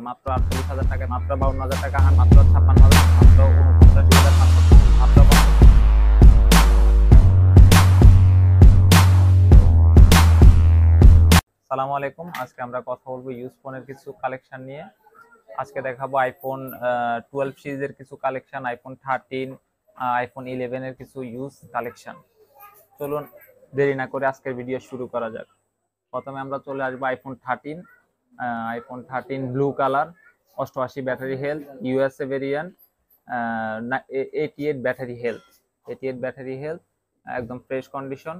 মাত্র 48,000 টাকায়, মাত্র 52,000 টাকা, মাত্র 56,000, মাত্র 49,500, মাত্র 50। আসসালামু আলাইকুম, আজকে আমরা কথা বলবো ইউজ ফোনের কিছু কালেকশন নিয়ে। আজকে দেখাবো আইফোন 12 সিরিজের কিছু কালেকশন, আইফোন 13, আইফোন 11 এর কিছু ইউজ কালেকশন। চলুন দেরি না করে আজকের ভিডিও শুরু করা যাক। প্রথমে আমরা চলে আসবো iPhone 13। IPhone 13 blue colour, 88 battery health, USA variant, 88 battery health, 88 battery health, একদম ফ্রেশ কন্ডিশন।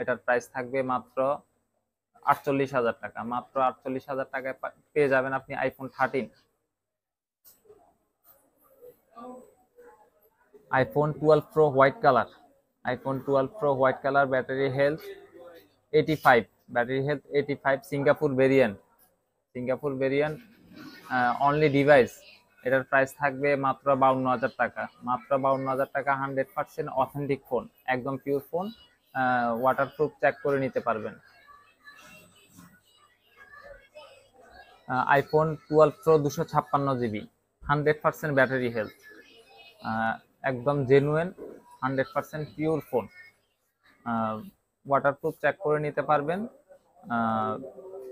এটার প্রাইস থাকবে মাত্র 48,000 টাকা। মাত্র 48,000 টাকায় পেয়ে যাবেন আপনি iPhone 13। IPhone 12 pro white colour, iPhone 12 pro white colour, battery health 85, battery health 85, Singapore variant, Singapore variant, only device. এটার প্রাইস থাকবে মাত্র 52,000 টাকা। মাত্র 52,000 টাকা, 100% অথেন্টিক ফোন, একদম পিওর ফোন, ওয়াটারপ্রুফ, চেক করে নিতে পারবেন। IPhone 12 pro 256 GB, 100% battery health, একদম genuine, 100% pure phone, waterproof, check করে নিতে পারবেন।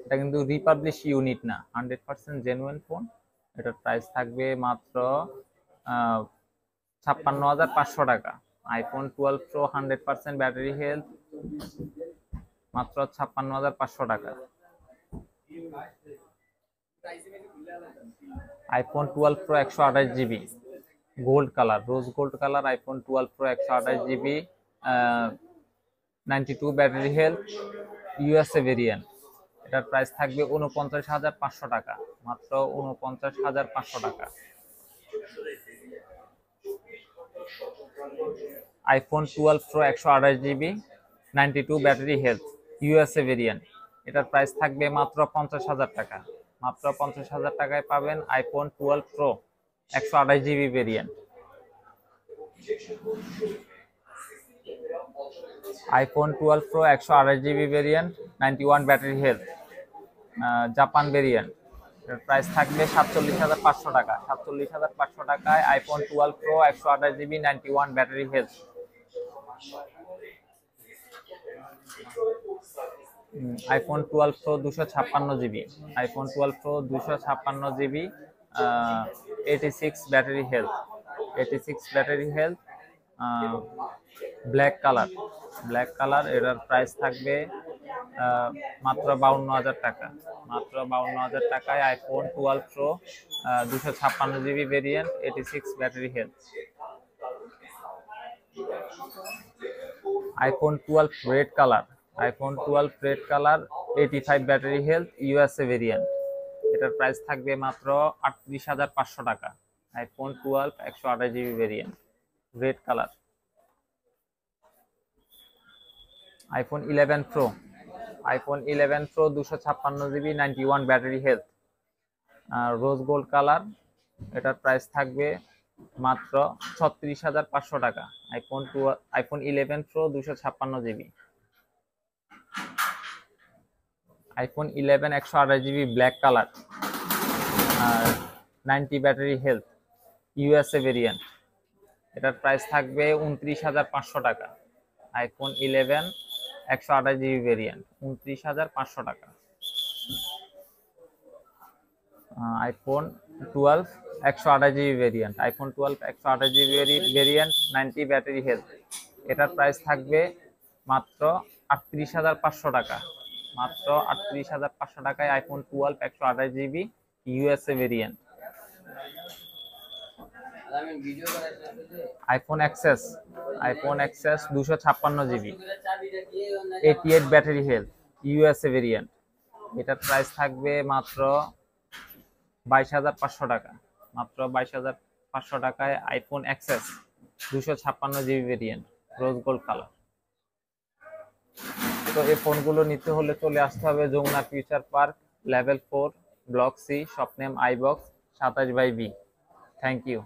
এটা কিন্তু রিপাবলিশ ইউনিট না, 100% জেনুইন ফোন। এটার প্রাইস থাকবে মাত্র 56,500 টাকা। আইফোন 12 প্রো 100% ব্যাটারি হেলথ, মাত্র 56,500 টাকা। IPhone 12 pro 128 GB, gold colour, rose gold colour, iPhone 12 pro 128 GB, 92 battery health, USA variant. এটার প্রাইস থাকবে 49,500 টাকা। মাত্র 49,500 টাকা। IPhone 12 pro 128 GB, 92 battery health, USA variant. এটার প্রাইস থাকবে মাত্র 50,000 টাকা। মাত্র 50,000 টাকায় পাবেন iPhone 12 pro 128 GB variant. IPhone 12 pro 128 GB variant, 91 battery health, Japan variant. এর প্রাইস থাকবে 47,500 টাকা। 47,500 টাকায় iPhone 12 pro 128 GB, 91 battery health. IPhone 12 pro 256 GB, iPhone 12 pro 256 GB, 86 battery health, 86 battery health, black colour, black colour. এটার price থাকবে মাত্র 52,000 টাকা। মাত্র 52,000 টাকায় iPhone 12 pro 256 GB variant, 86 battery health. IPhone 12 red colour, iPhone 12 red colour, 85 battery health, USA variant. এটার price থাকবে মাত্র 38,500 টাকা। IPhone 12 128 GB variant, red colour. IPhone 11 pro, iPhone 11 pro 256 GB, 91 battery health, rose gold colour. এটার price থাকবে মাত্র 36,500 টাকা। IPhone 11 pro 256 GB. IPhone 11 128 GB black colour, 90 battery health, USA variant. এটার price থাকবে 29,500 টাকা। আইফোন 11 128 জিবি ভেরিয়েন্ট, 29,500 টাকা। IPhone 12 128 GB variant, iPhone 12 128 GB variant, 90 battery health. এটার price থাকবে মাত্র 38,500 টাকা। মাত্র 38,500 টাকায় iPhone 12 128 GB, USA variant. IPhone XS, iPhone XS 256 GB, 88 battery health, USA variant. এটার প্রাইস থাকবে মাত্র 22,500 টাকা। মাত্র 22,500 টাকায় iPhone XS 256 GB variant, rose gold colour. তো এই ফোনগুলো নিতে হলে চলে আসতে হবে Jamuna future park, level 4, block C, shop name iBox, 27/B। Thank you.